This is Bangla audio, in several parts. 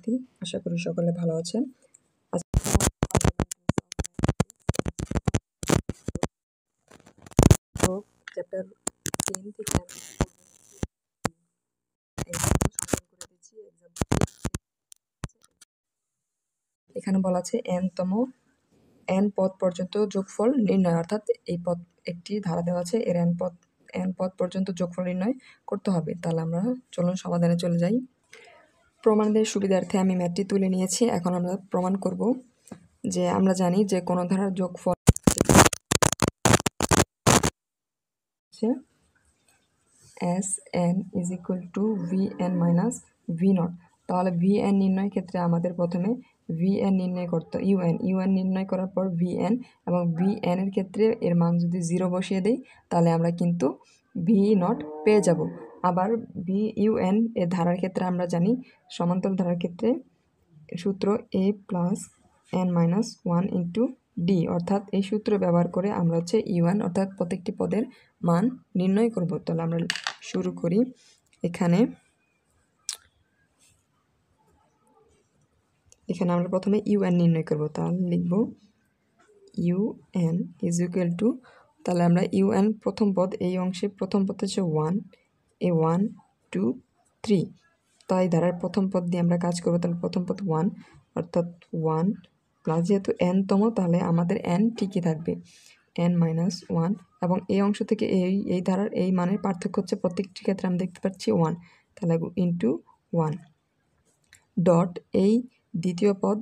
শিক্ষার্থী, আশা করি সকলে ভালো আছেন। চ্যাপ্টার 10 থেকে এখানে বলা আছে n পদ পর্যন্ত যোগফল নির্ণয়, অর্থাৎ এই পদ একটি ধারা দেওয়া আছে, এর n পদ পর্যন্ত যোগফল নির্ণয় করতে হবে। তাহলে আমরা চলুন সমাধানে চলে যাই। প্রমাণের সুবিধার্থে আমি ম্যাথটি তুলে নিয়েছি। এখন আমরা প্রমাণ করব যে আমরা জানি যে কোনো ধারার যোগফল Sn is equal to Vn minus V0। তাহলে Vn নির্ণয়ের ক্ষেত্রে আমাদের প্রথমে Vn নির্ণয় করতে un নির্ণয় করার পর Vn এবং Vn এর ক্ষেত্রে এর মান যদি 0 বসিয়ে দেই তাহলে আমরা কিন্তু V0 পেয়ে যাব। আবার un এর ধারার ক্ষেত্রে আমরা জানি সমান্তরাল ধারার ক্ষেত্রে সূত্র a plus n minus 1 into d, অর্থাৎ এই সূত্র ব্যবহার করে আমরা হচ্ছে un অর্থাৎ প্রত্যেকটি পদের মান নির্ণয় করব। তাহলে আমরা শুরু করি। এখানে আমরা প্রথমে un নির্ণয় করব। তাহলে লিখব un ইজ ইকুয়াল টু, তাহলে আমরা un প্রথম পদ, এই অংশে প্রথম পদ হচ্ছে 1, এ 1 2 3, তাই ধারার প্রথম পদ দিয়ে আমরা কাজ করব। তাহলে প্রথম পদ 1 অর্থাৎ 1 প্লাস, যেহেতু n তম তাহলে আমাদের n ঠিকই থাকবে, n মাইনাস 1, এবং এই অংশ থেকে এই ধারার এই মানের পার্থক্য হচ্ছে প্রত্যেকটি ক্ষেত্রে আমরা দেখতে পাচ্ছি 1, তাহলে ইন্টু 1 ডট এই দ্বিতীয় পদ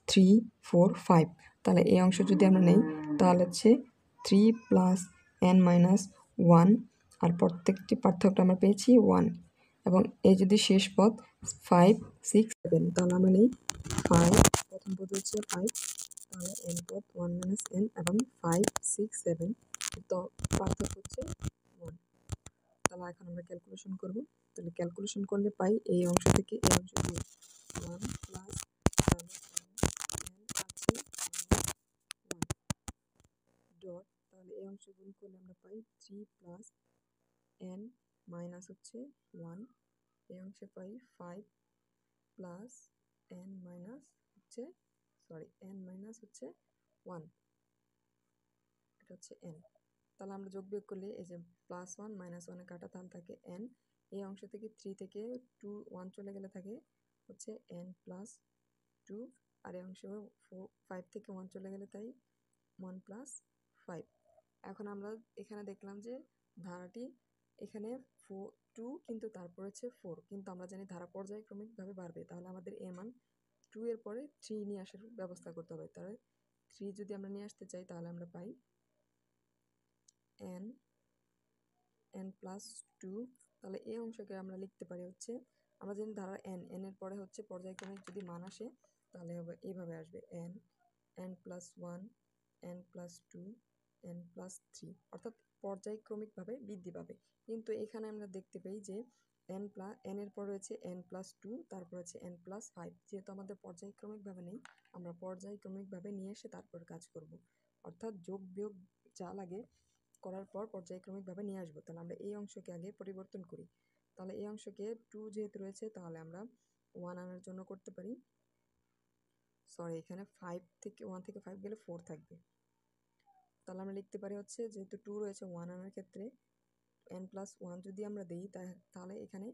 3 4 5, তাহলে এই অংশ যদি আমরা নেই তাহলে হচ্ছে 3 প্লাস n মাইনাস 1, আর প্রত্যেকটি পার্থক্য আমরা পেয়েছি 1, এবং এই যদি শেষ পদ 5 6 7, তাহলে আমরা নেই 5, প্রথম পদ হচ্ছে 5, তাহলে n পদ 1 মাইনাস n এবং 5 6 7, তো পার্থক্য হচ্ছে 1। তাহলে এখন আমরা ক্যালকুলেশন করব। তাহলে ক্যালকুলেশন করলে পাই এই অংশ থেকে এই অংশ দিয়ে 1 প্লাস ডট, তাহলে এই অংশ গুণ করলে আমরা পাই 3 প্লাস n মাইনাস হচ্ছে 1, এই অংশে পাই 5 প্লাস n মাইনাস হচ্ছে n মাইনাস হচ্ছে 1, এটা হচ্ছে n। তাহলে আমরা যোগ বিয়োগ করলে এই যে প্লাস 1 মাইনাস 1 কাটা, তাহলে থাকে n, এই অংশ থেকে 3 থেকে 2 1 চলে গেলে থাকে হচ্ছে n প্লাস 2, আর এই অংশ 5 থেকে 1 চলে গেলে তাই 1 প্লাস 5। এখন আমরা এখানে দেখলাম যে ধারাটি এখানে 2 কিন্তু তারপর হচ্ছে 4, কিন্তু আমরা জানি ধারা পর্যায়ক্রমিকভাবে বাড়বে, তাহলে আমাদের এর মান 2 এর পরে 3 নিয়ে আসার ব্যবস্থা করতে হবে। তাহলে 3 যদি আমরা নিয়ে আসতে চাই তাহলে আমরা পাই n প্লাস 2, তাহলে এই অংশকে আমরা লিখতে পারি হচ্ছে, আমরা জানি ধারা n এর পরে হচ্ছে পর্যায়ক্রমিক যদি মান আসে তাহলে হবে এইভাবে আসবে n plus 1 n plus 2 n plus 3, অর্থাৎ পর্যায়ক্রমিকভাবে বৃদ্ধি পাবে। কিন্তু এখানে আমরা দেখতে পাই যে n এর পর রয়েছে n প্লাস 2, তারপর হচ্ছে n প্লাস 5, যেহেতু আমাদের পর্যায়ক্রমিকভাবে নেই, আমরা পর্যায়ক্রমিকভাবে নিয়ে এসে তারপর কাজ করব, অর্থাৎ যোগ বিয়োগ যা লাগে করার পর পর্যায়ক্রমিকভাবে নিয়ে আসবো। তাহলে আমরা এই অংশকে আগে পরিবর্তন করি। তাহলে এই অংশকে 2 যেহেতু রয়েছে তাহলে আমরা 1 আনার জন্য করতে পারি, এখানে 1 থেকে 5 গেলে 4 থাকবে। তাহলে আমরা লিখতে পারি হচ্ছে, যেহেতু 2 রয়েছে 1 আনার ক্ষেত্রে n প্লাস 1 যদি আমরা দিই তাহলে এখানে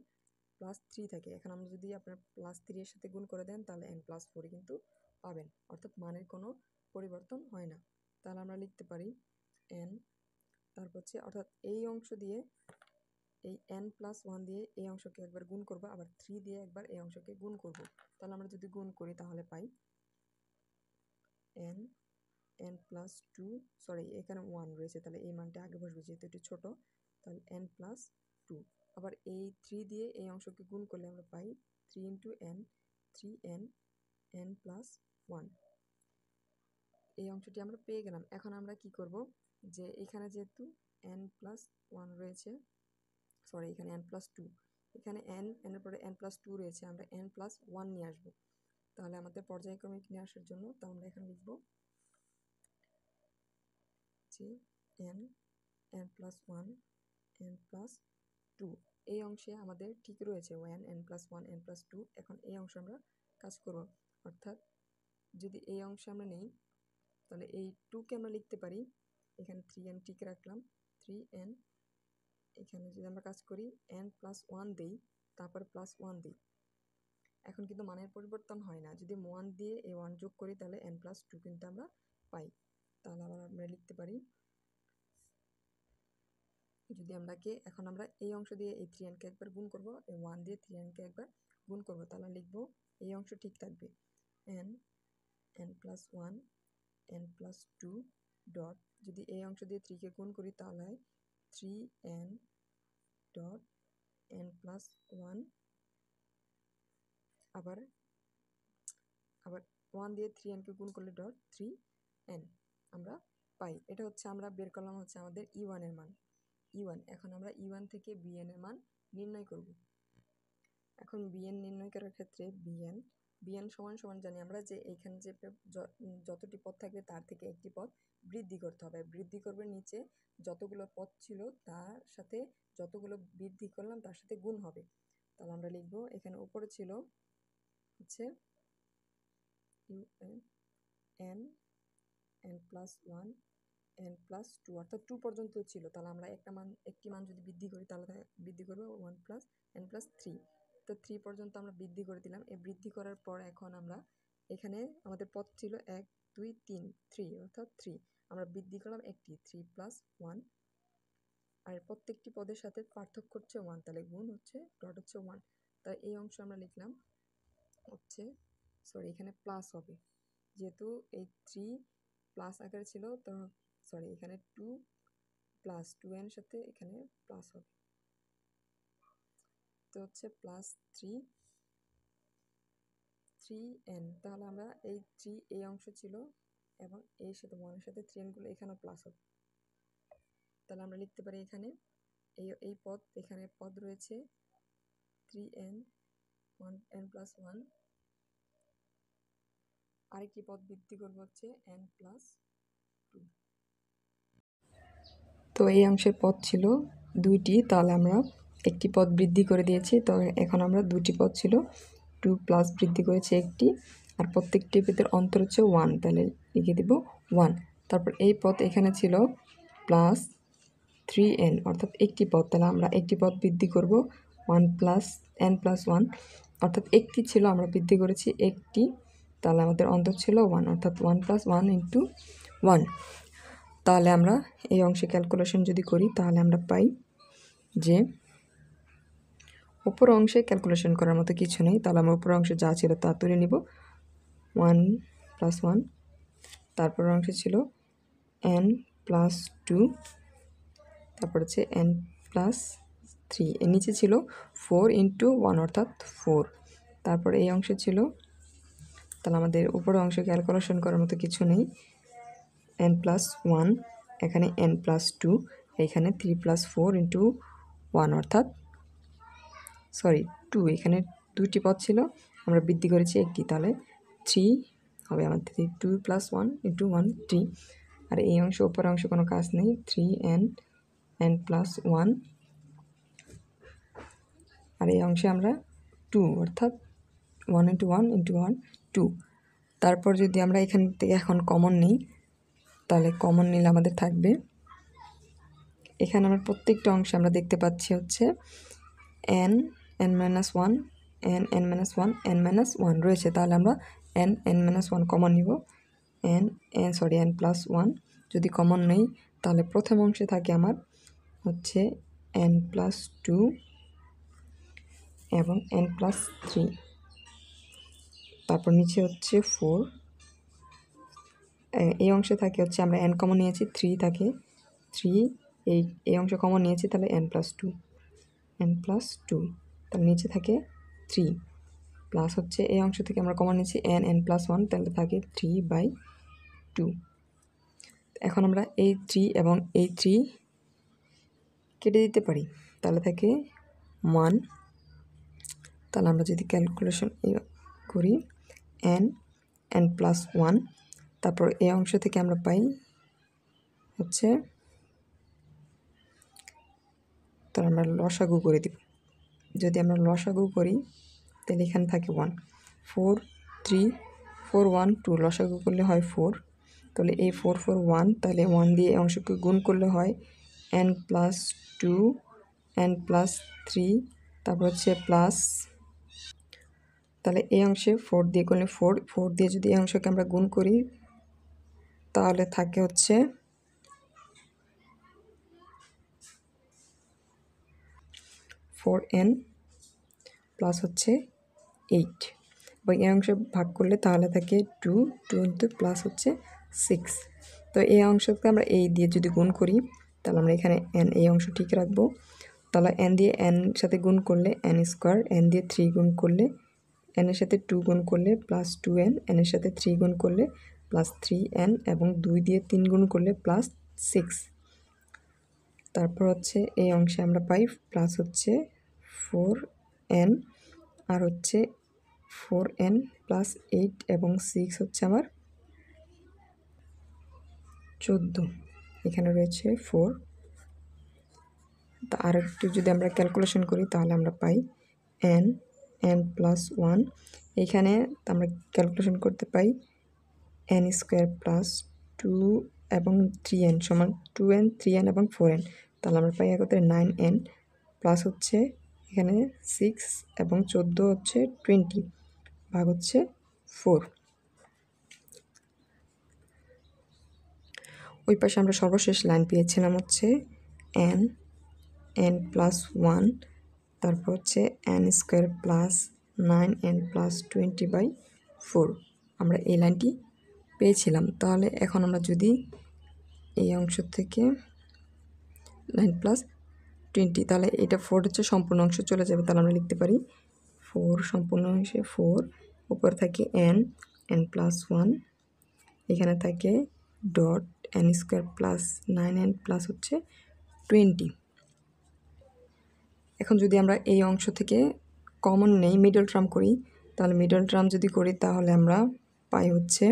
প্লাস 3 থাকে, এখন আমরা যদি আপনার প্লাস 3 এর সাথে গুণ করে দেন তাহলে n প্লাস 4 কিন্তু পাবেন, অর্থাৎ মানের কোনো পরিবর্তন হয় না। তাহলে আমরা লিখতে পারি n, তারপর হচ্ছে অর্থাৎ এই অংশ দিয়ে এই n প্লাস 1 দিয়ে এই অংশকে একবার গুণ করব, আবার 3 দিয়ে একবার এই অংশকে গুণ করব। তাহলে আমরা যদি গুণ করি তাহলে পাই n প্লাস 2, এখানে 1 রয়েছে, তাহলে এই মানটা আগে বসবে যেহেতু এটি ছোট, তাহলে n প্লাস 2, আবার এই 3 দিয়ে এই অংশকে গুণ করলে আমরা পাই 3 into n 3n n plus 1, এই অংশটি আমরা পেয়ে গেলাম। এখন আমরা কি করব, যে এখানে যেহেতু n প্লাস 1 রয়েছে, এখানে n প্লাস 2, এখানে n এর পরে n প্লাস 2 রয়েছে, আমরা n প্লাস 1 নিয়ে আসবো। তাহলে আমাদের পর্যায়ক্রমিক নিয়ে আসার জন্য তো আমরা এখানে লিখব যে n প্লাস 1 n প্লাস 2, এই অংশে আমাদের ঠিক রয়েছে n প্লাস 1 n প্লাস 2। এখন এই অংশ আমরা কাজ করব, অর্থাৎ যদি এই অংশে আমরা নেই তাহলে এই 2কে আমরা লিখতে পারি, এখানে 3n টিকে রাখলাম, 3n, এখানে যদি আমরা কাজ করি n+1 দিই, তারপর +1 দিই, এখন কিন্তু মানের পরিবর্তন হয় না। যদি 1 দিয়ে এই 1 যোগ করি তাহলে n+2 কিন্তু আমরা পাই। তাহলে আবার আমরা লিখতে পারি, যদি এখন আমরা এই অংশ দিয়ে এই 3n কে একবার গুণ করব, এই 1 দিয়ে 3n কে একবার গুণ করব, তাহলে লিখব এই অংশ ঠিক থাকবে n+1 n+2 ডট, যদি এই অংশ দিয়ে 3 কে গুণ করি তাহলে 3n ডট n+1, আবার 1 দিয়ে 3n কে গুণ করলে ডট 3n আমরা পাই। এটা হচ্ছে আমরা বের করলাম হচ্ছে আমাদের e1 এর মান। e1, এখন আমরা e1 থেকে bn এর মান নির্ণয় করব। এখন bn নির্ণয় করার ক্ষেত্রে bn সমান সমান জানি আমরা যে এইখানে যে যতটি পদ থাকবে তার থেকে একটি পদ বৃদ্ধি করতে হবে। বৃদ্ধি করবে নিচে যতগুলো পদ ছিল তার সাথে যতগুলো বৃদ্ধি করলাম তার সাথে গুণ হবে। তাহলে আমরা লিখব, এখানে উপরে ছিল হচ্ছে n n+1 n+2, অর্থাৎ 2 পর্যন্ত ছিল। তাহলে আমরা একটি মান যদি বৃদ্ধি করি তাহলে বৃদ্ধি করবো 1 + n+3, তো 3 পর্যন্ত আমরা বৃদ্ধি করে দিলাম। এই বৃদ্ধি করার পর এখন আমরা এখানে আমাদের পদ ছিল 1 2 3, 3 অর্থাৎ 3 আমরা বৃদ্ধি করলাম একটি 3+1, আর প্রত্যেকটি পদের সাথে পার্থক্য হচ্ছে 1, তাহলে গুণ হচ্ছে ডট হচ্ছে 1। তাই এই অংশ আমরা লিখলাম হচ্ছে, সরি এখানে প্লাস হবে, যেহেতু এই 3 প্লাস আকারে ছিল তো সরি এখানে 2 প্লাস 2n সাথে এখানে প্লাস হবে, তো হচ্ছে +3n। তাহলে আমরা এই 3 এই অংশ ছিল এবং এর সাথে 1 এর সাথে 3n গুলো এখানেও প্লাস হবে। তাহলে আমরা লিখতে পারি এখানে এই পদ, এখানে পদ রয়েছে 3n n+1, আরেকটি পদ বৃদ্ধি করবো হচ্ছে n+2। তো এই অংশের পদ ছিল 2টি, তাহলে আমরা একটি পদ বৃদ্ধি করে দিয়েছি। তো এখন আমরা 2টি পদ ছিল 2 প্লাস বৃদ্ধি করেছি একটি, আর প্রত্যেকটি পদের অন্তর হচ্ছে 1, তাহলে লিখে দেব 1। তারপর এই পদ এখানে ছিল +3n, অর্থাৎ একটি পদ, তাহলে আমরা একটি পদ বৃদ্ধি করব 1 + n+1, অর্থাৎ একটি ছিল আমরা বৃদ্ধি করেছি একটি, তাহলে আমাদের অন্তর ছিল 1, অর্থাৎ 1 + 1 × 1। তাহলে আমরা এই অংশে ক্যালকুলেশন যদি করি তাহলে আমরা পাই যে উপর অংশে ক্যালকুলেশন করার মতো কিছু নেই, তাহলে আমরা উপর অংশে যা ছিল তা তুলে নিব, 1 + 1, তারপর অংশে ছিল n+2, তারপর হচ্ছে n+3, এর নিচে ছিল 4 × 1 অর্থাৎ 4, তারপর এই অংশে ছিল, তাহলে আমাদের উপরের অংশে ক্যালকুলেশন করার মতো কিছু নেই, n+1, এখানে n+2, এখানে 3 + 4 × 1 অর্থাৎ সরি 2, এখানে 2টি পদ ছিল আমরা বৃদ্ধি করেছি একটি, তাহলে 3 হবে আমাদের 2 + 1 × 1 3, আর এই অংশ উপরের অংশে কোনো কাজ নেই, 3n n+1, আর এই অংশে আমরা 2 অর্থাৎ 1 × 1 × 1 2। তারপর যদি আমরা এখান থেকে এখন কমন নিই তাহলে কমন নিলে আমাদের থাকবে, এখানে আমরা প্রত্যেকটা অংশে আমরা দেখতে পাচ্ছি হচ্ছে n n-1 n n-1 n-1 রয়েছে, তাহলে আমরা n n-1 কমন নিব, n+1 যদি কমন নেই তাহলে প্রথম অংশে থাকে আমার হচ্ছে n+2 এবং n+3, তারপর নিচে হচ্ছে 4, এই অংশে থাকে হচ্ছে আমরা n কমন নিয়েছি 3 থাকে 3, এই অংশ কমন নিয়েছি তাহলে n+2 তাহলে নিচে থাকে 3, প্লাস হচ্ছে এই অংশ থেকে আমরা কমন নিয়েছি n n+1, তাহলে থাকে 3/2। এখন আমরা এই 3 এবং এই 3 কেটে দিতে পারি, তাহলে থাকে 1, তাহলে আমরা যদি ক্যালকুলেশন করি n n+1, তারপর এই অংশ থেকে আমরা পাই হচ্ছে, তাহলে আমরা লসাগু করে দিব, যদি আমরা লসাগু করি তাহলে এখানে থাকে 1 4 3 4 1 2 লসাগু করলে হয় 4, তাহলে এই 4 4 1, তাহলে 1 দিয়ে এই অংশকে গুণ করলে হয় n প্লাস 2 n প্লাস 3, তারপর হচ্ছে প্লাস, তাহলে এই অংশে 4 দিয়ে করলে 4 4 দিয়ে যদি এই অংশকে আমরা গুণ করি তাহলে থাকে হচ্ছে 4n প্লাস হচ্ছে 8, এবং এই অংশে ভাগ করলে তাহলে থাকে 2 2 ইন্টু প্লাস হচ্ছে 6। তো এই অংশকে আমরা এই দিয়ে যদি গুণ করি তাহলে আমরা এখানে n এই অংশ ঠিক রাখবো। তাহলে n দিয়ে n সাথে গুণ করলে n স্কোয়ার, n দিয়ে 3 গুণ করলে n এর সাথে 2 গুণ করলে প্লাস 2n, n এর সাথে 3 গুণ করলে প্লাস 3n, এবং 2 দিয়ে 3 গুণ করলে প্লাস 6। তারপর হচ্ছে এই অংশে আমরা পাই প্লাস হচ্ছে 4n, আর হচ্ছে 4n প্লাস 8 এবং 6 হচ্ছে আমার 14, এখানে রয়েছে 4। তা আর একটু যদি আমরা ক্যালকুলেশন করি তাহলে আমরা পাই n প্লাস 1, এইখানে আমরা ক্যালকুলেশন করতে পাই n স্কোয়ার প্লাস 2 এবং 3n সমান 2n 3n এবং 4n, তাহলে আমরা পাই একত্রে 9n প্লাস হচ্ছে এখানে 6 এবং 14 হচ্ছে 20 ভাগ হচ্ছে 4। ওই পাশে আমরা সর্বশেষ লাইন পেয়েছিলাম হচ্ছে n প্লাস 1, তারপর হচ্ছে n square plus 9n plus 20/4, আমরা এই লাইনটি পেয়েছিলাম। তাহলে এখন আমরা যদি এই অংশ থেকে 9 প্লাস 20, তাহলে এটা 4 হচ্ছে সম্পূর্ণ অংশ চলে যাবে, তাহলে আমরা লিখতে পারি 4 সম্পূর্ণ অংশে 4, উপর থাকে n প্লাস 1, এখানে থাকে dot n square plus 9n plus হচ্ছে 20। এখন যদি আমরা এই অংশ থেকে কমন নেই, মিডল টার্ম করি, তাহলে মিডল টার্ম যদি করি তাহলে আমরা পাই হচ্ছে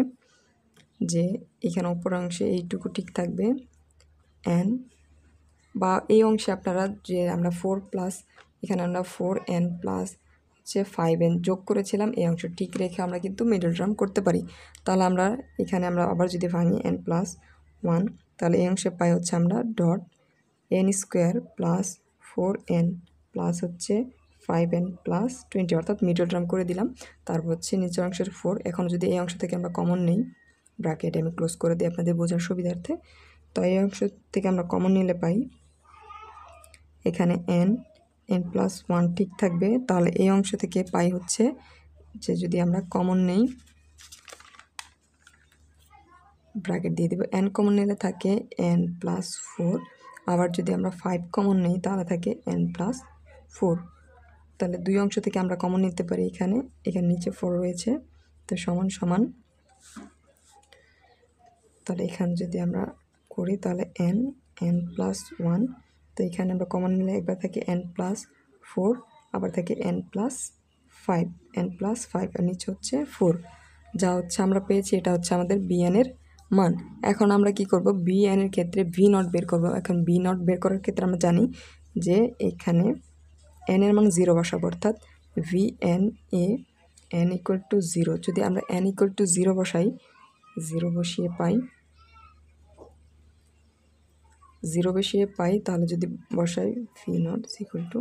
যে এখানে অপর অংশে এইটুকু ঠিক থাকবে n, বা এই অংশে আপনারা যে আমরা 4 প্লাস এখানে আমরা 4n প্লাস হচ্ছে 5n যোগ করেছিলাম, এই অংশ ঠিক রেখে আমরা কিন্তু মিডল টার্ম করতে পারি। তাহলে আমরা এখানে আমরা আবার যদি ভাঙি n প্লাস 1, তাহলে এই অংশে পাই হচ্ছে আমরা dot n square plus 4n plus হচ্ছে 5n প্লাস 20, অর্থাৎ মিডল টার্ম করে দিলাম। তারপর হচ্ছে নিচের অংশের 4, এখন যদি এই অংশ থেকে আমরা কমন নেই, ব্র্যাকেট আমি ক্লোজ করে দিই আপনাদের বোঝার সুবিধার্থে, তো এই অংশ থেকে আমরা কমন নিলে পাই এখানে n প্লাস 1 ঠিক থাকবে। তাহলে এই অংশ থেকে পাই হচ্ছে যে যদি আমরা কমন নেই, ব্র্যাকেট দিয়ে দেব, n কমন নিলে থাকে n প্লাস 4, আবার যদি আমরা 5 কমন নেই তাহলে থাকে n প্লাস 4। তাহলে দুই অংশ থেকে আমরা কমন নিতে পারি, এখানে নিচে 4 রয়েছে, তো সমান সমান, তাহলে এখানে যদি আমরা করি তাহলে n প্লাস 1, তো এখানে আমরা কমন নিলে একবার থাকে n প্লাস 4, আবার থাকে n প্লাস 5 আর নিচে হচ্ছে 4, যা হচ্ছে আমরা পেয়েছি এটা হচ্ছে আমাদের bn এর মান। এখন আমরা কি করব, bn এর ক্ষেত্রে v0 বের করব। এখন v0 বের করার ক্ষেত্রে আমরা জানি যে এখানে n এর মান 0 বসাবো, অর্থাৎ vn A n equal to 0, যদি আমরা n ইকুয়াল টু 0 বসাই, 0 বসিয়ে পাই, তাহলে যদি বসাই v0 ইকুয়াল টু,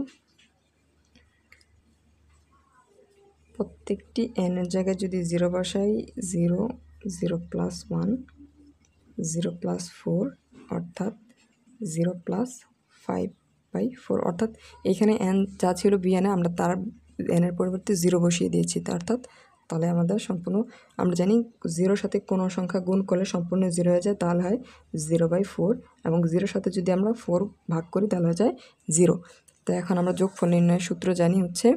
প্রত্যেকটি n এর জায়গায় যদি 0 বসাই, 0 0 প্লাস 1 0 প্লাস 4, অর্থাৎ 0 প্লাস 5/4, অর্থাৎ এখানে n যা ছিল bn এ আমরা তার n এর পরিবর্তে 0 বসিয়ে দিয়েছি, অর্থাৎ তাহলে আমাদের সম্পূর্ণ, আমরা জানি 0 সাথে কোনো সংখ্যা গুণ করলে সম্পূর্ণ 0 হয়ে যায়, তাহলে হয় 0/4, এবং 0 সাথে যদি আমরা 4 ভাগ করি তাহলে হয়ে যায় 0। তো এখন আমরা যোগফল নির্ণয়ের সূত্র জানি হচ্ছে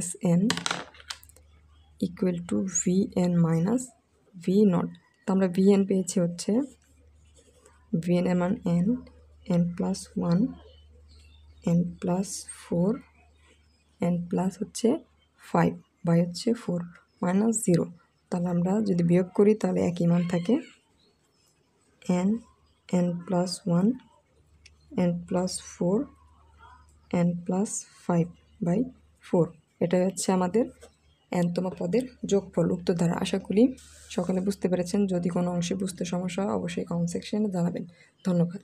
Sn equal to vn minus v0। তো আমরা vn পেয়েছি হচ্ছে vn এর মান n plus 1 n plus 4 n plus হচ্ছে 5 বাই হচ্ছে 4 মাইনাস 0। তাহলে আমরা যদি বিয়োগ করি তাহলে একই মান থাকে n plus 1 n plus 4 n plus 5/4। এটাই হচ্ছে আমাদের nতম পদের যোগফল উত্তর দ্বারা। আশা করি সকলে বুঝতে পেরেছেন। যদি কোনো অংশে বুঝতে সমস্যা হয় অবশ্যই কমেন্ট সেকশনে জানাবেন। ধন্যবাদ।